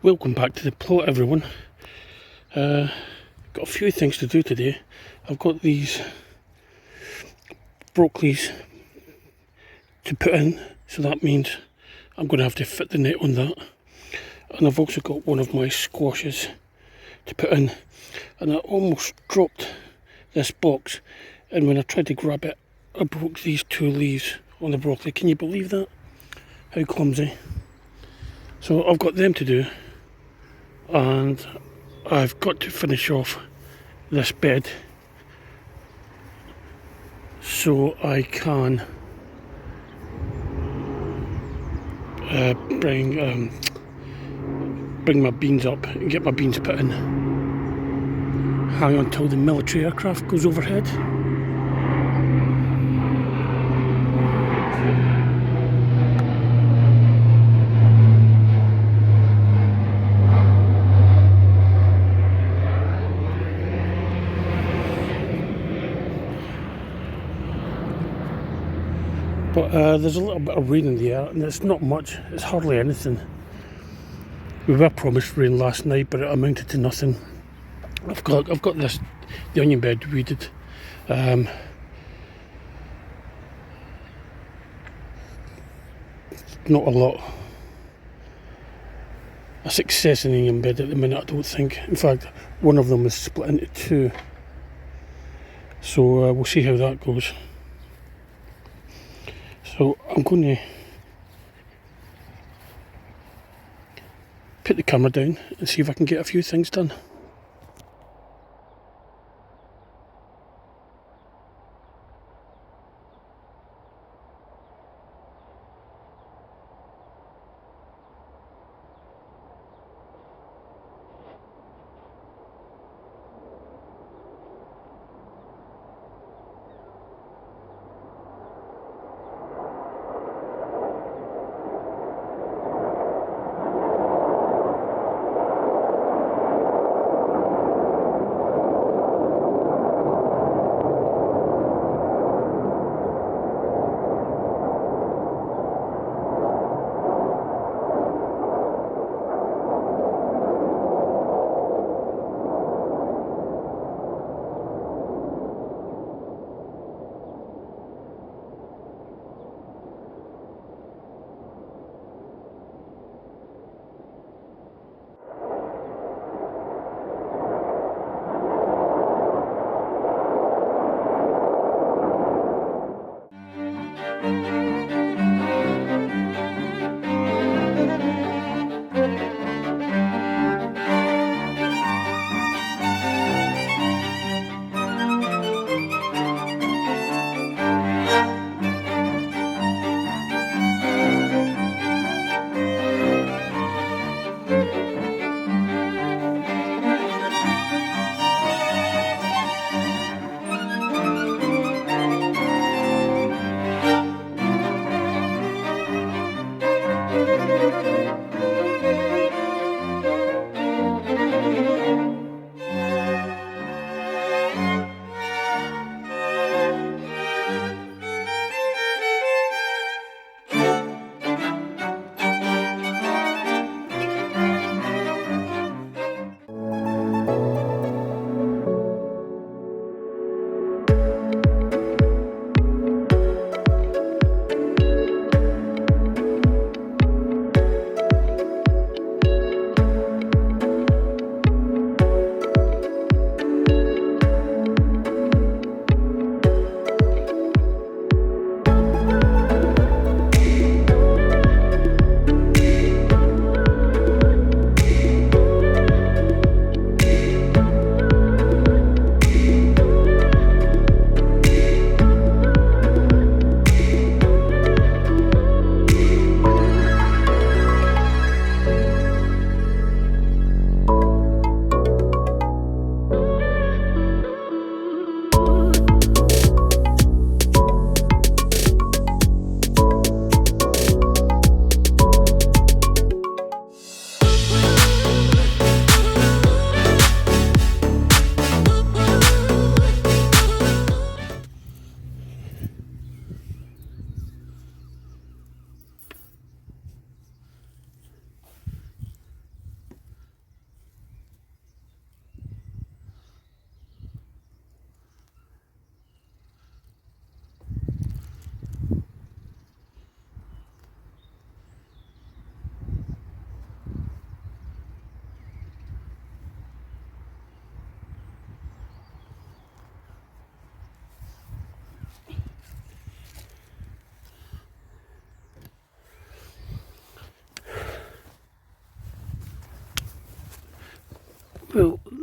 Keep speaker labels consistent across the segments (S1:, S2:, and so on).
S1: Welcome back to the plot, everyone. Got a few things to do today. I've got these broccolis to put in, so that means I'm going to have to fit the net on that. And I've also got one of my squashes to put in, and I almost dropped this box, and when I tried to grab it I broke these two leaves on the broccoli. Can you believe that? How clumsy. So I've got them to do, and I've got to finish off this bed so I can bring my beans up and get my beans put in. Hang on till the military aircraft goes overhead. But there's a little bit of rain in the air, and it's not much, it's hardly anything. We were promised rain last night, but it amounted to nothing. I've got the onion bed weeded. Not a lot. A success in the onion bed at the minute, I don't think. In fact, one of them is split into two. So we'll see how that goes. So I'm going to put the camera down and see if I can get a few things done.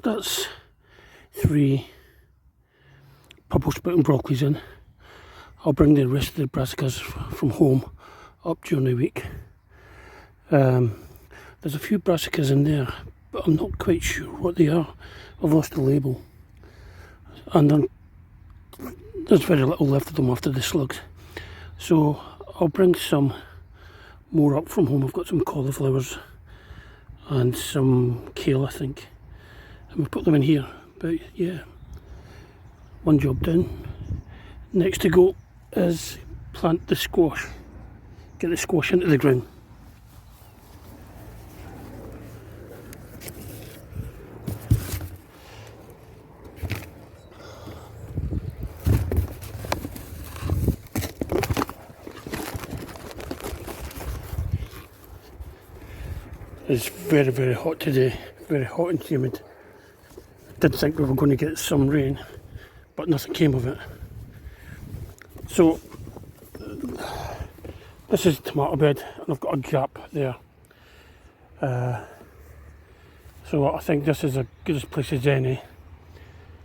S1: that's 3 purple sprouting broccolis in. I'll bring the rest of the brassicas from home up during the week. There's a few brassicas in there, but I'm not quite sure what they are. I've lost the label. And then there's very little left of them after the slugs. So I'll bring some more up from home. I've got some cauliflowers and some kale, I think. And we'll put them in here. But yeah, one job done. Next to go is plant the squash. Get the squash into the ground. It's very, very hot today, very hot and humid. Did think we were going to get some rain, but nothing came of it. So, this is the tomato bed, and I've got a gap there. So I think this is as good a place as any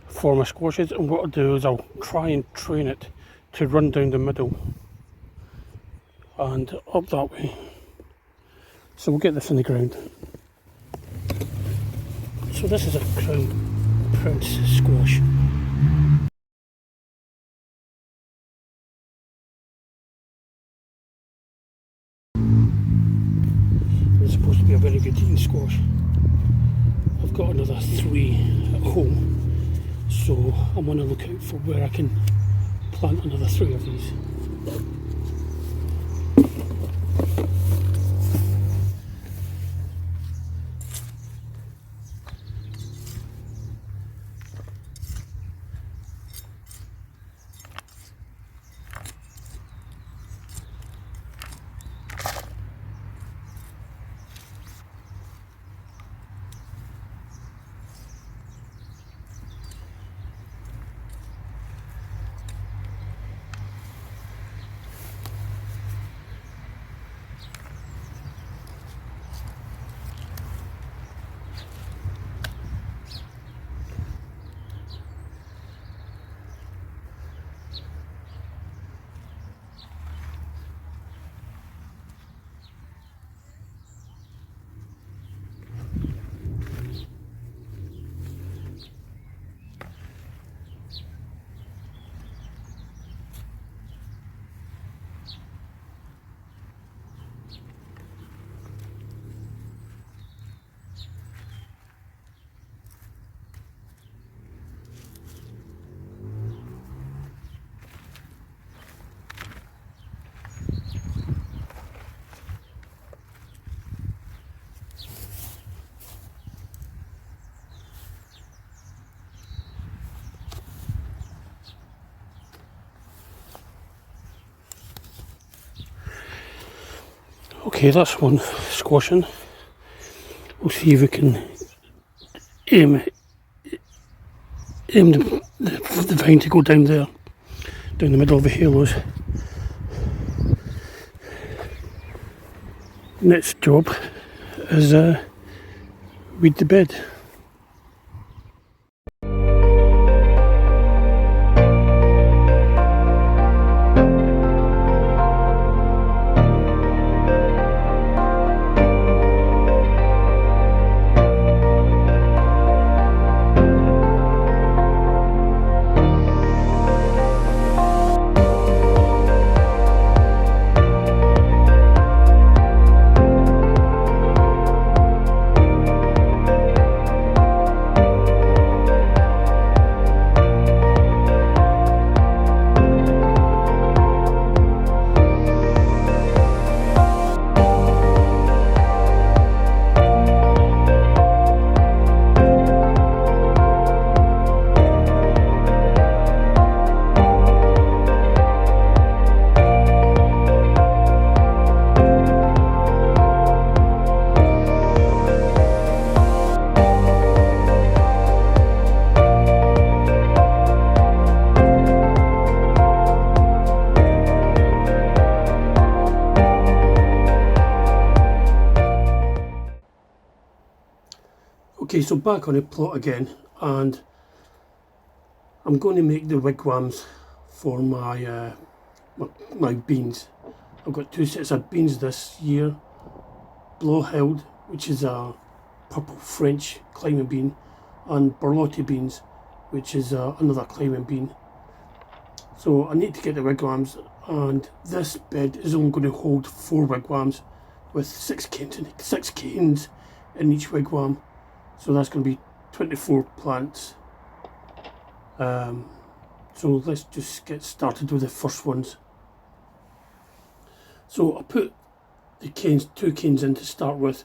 S1: for my squashes, and what I'll do is I'll try and train it to run down the middle and up that way. So we'll get this in the ground. So this is a crown prince squash. It's supposed to be a very good eating squash. I've got another 3 at home, so I'm on the lookout for where I can plant another 3 of these. Okay, that's one squashing. We'll see if we can aim the vine to go down there, down the middle of the halos. Next job is weed the bed. Okay, so back on the plot again, and I'm going to make the wigwams for my my beans. I've got 2 sets of beans this year. Blowheld, which is a purple French climbing bean, and Borlotti beans, which is another climbing bean. So I need to get the wigwams, and this bed is only going to hold 4 wigwams with 6 canes in each wigwam. So that's going to be 24 plants. So let's just get started with the first ones. So I put the canes, 2 canes in to start with,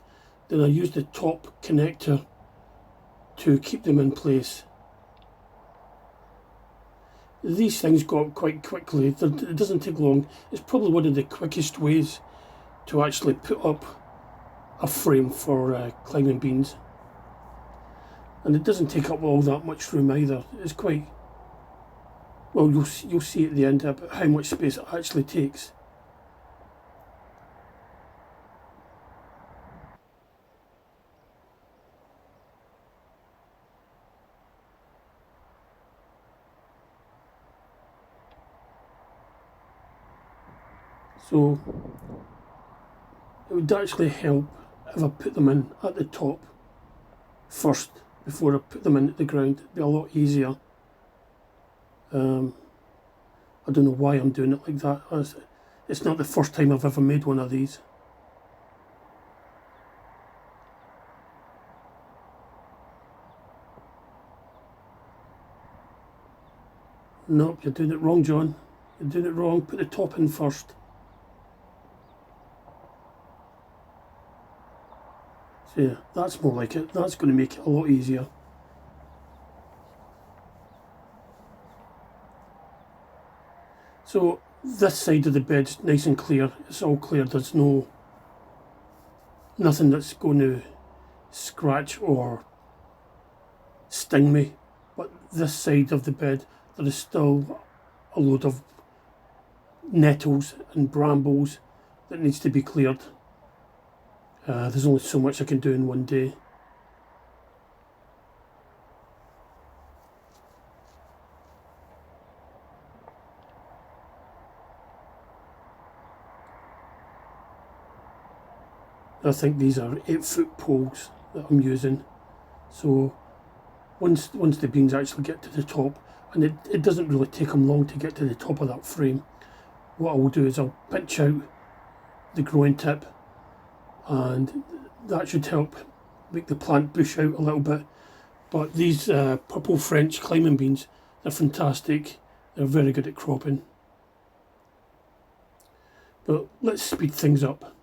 S1: then I use the top connector to keep them in place. These things go up quite quickly, it doesn't take long. It's probably one of the quickest ways to actually put up a frame for climbing beans. And it doesn't take up all that much room either. It's quite, well, you'll see at the end about how much space it actually takes. So it would actually help if I put them in at the top first before I put them in at the ground. It'd be a lot easier. I don't know why I'm doing it like that. It's not the first time I've ever made one of these. Nope, you're doing it wrong, John. You're doing it wrong. Put the top in first. So yeah, that's more like it. That's going to make it a lot easier. So this side of the bed's nice and clear. It's all clear. There's nothing that's going to scratch or sting me. But this side of the bed, there is still a load of nettles and brambles that needs to be cleared. There's only so much I can do in one day. I think these are 8-foot poles that I'm using. So once the beans actually get to the top, and it doesn't really take them long to get to the top of that frame, what I will do is I'll pinch out the growing tip, and that should help make the plant bush out a little bit. But these purple French climbing beans, they're fantastic. They're very good at cropping. But let's speed things up.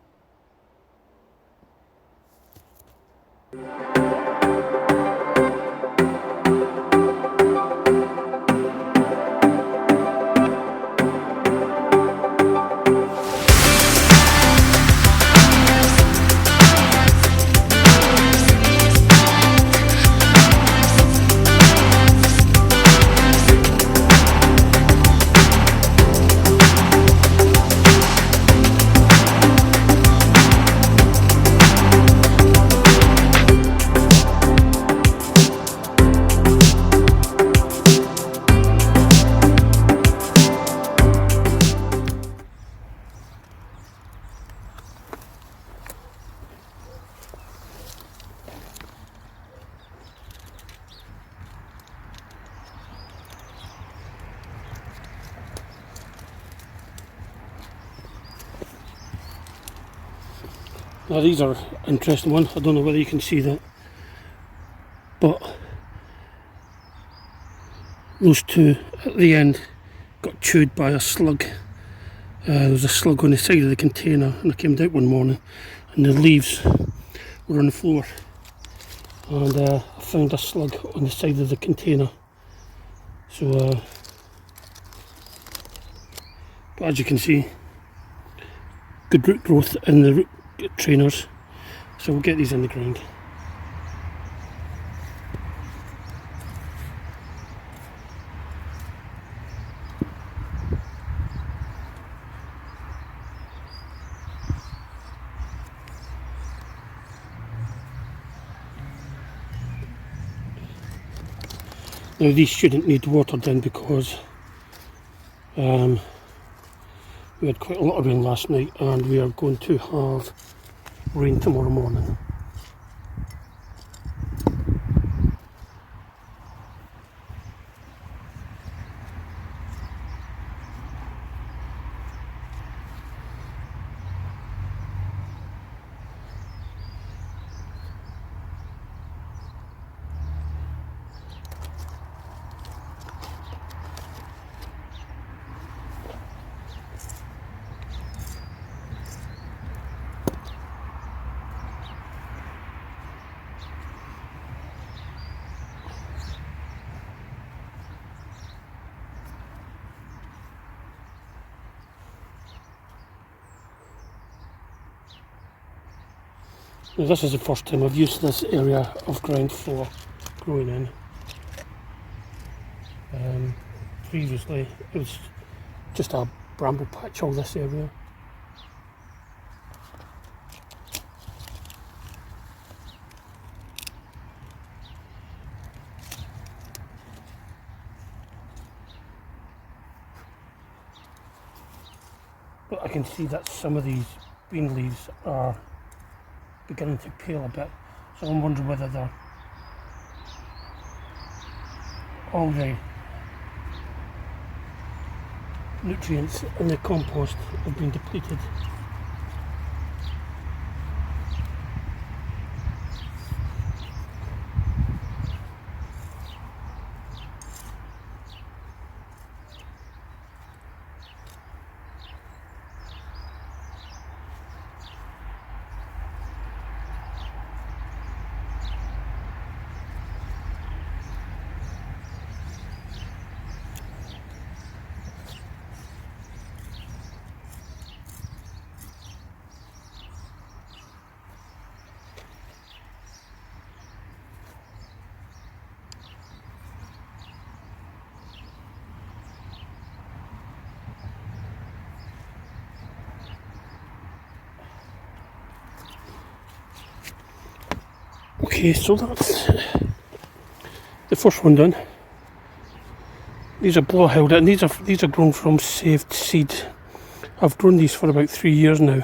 S1: Now these are interesting ones. I don't know whether you can see that, but those 2 at the end got chewed by a slug. There was a slug on the side of the container, and I came out one morning and the leaves were on the floor, and I found a slug on the side of the container. So but as you can see, good root growth in the root trainers, so we'll get these in the ground. Now these shouldn't need watered then because we had quite a lot of rain last night and we are going to have rain tomorrow morning. Now this is the first time I've used this area of ground for growing in. Previously it was just a bramble patch, all this area. But I can see that some of these bean leaves are beginning to pale a bit, so I'm wondering whether they're all the nutrients in the compost have been depleted. Okay, so that's the first one done. These are blow-held and these are grown from saved seed. I've grown these for about 3 years now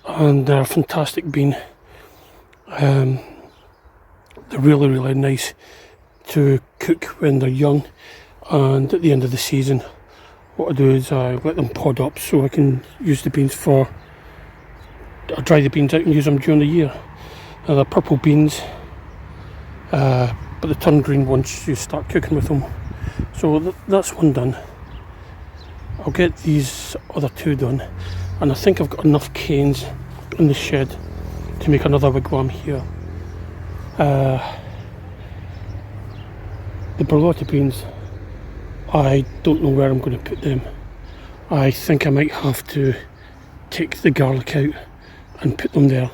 S1: and they're a fantastic bean. They're really nice to cook when they're young, and at the end of the season what I do is I let them pod up so I can use the beans I dry the beans out and use them during the year. Now they're purple beans, but they turn green once you start cooking with them. So that's one done. I'll get these other two done, and I think I've got enough canes in the shed to make another wigwam here. The borlotti beans, I don't know where I'm going to put them. I think I might have to take the garlic out and put them there.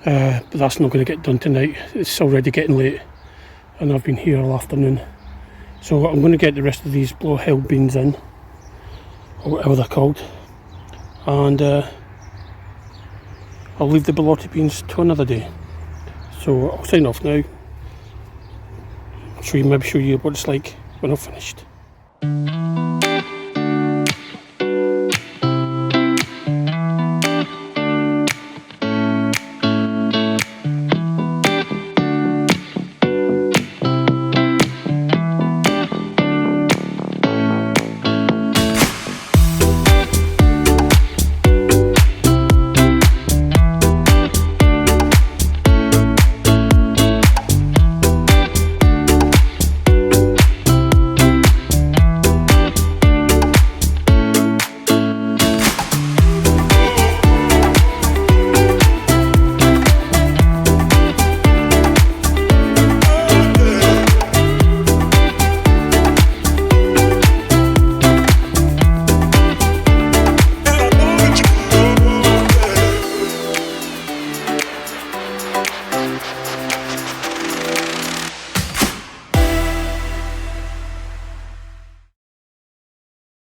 S1: But that's not going to get done tonight. It's already getting late and I've been here all afternoon. So I'm going to get the rest of these blow-held beans in, or whatever they're called, and I'll leave the borlotti beans to another day. So I'll sign off now. Maybe show you what it's like when I've finished.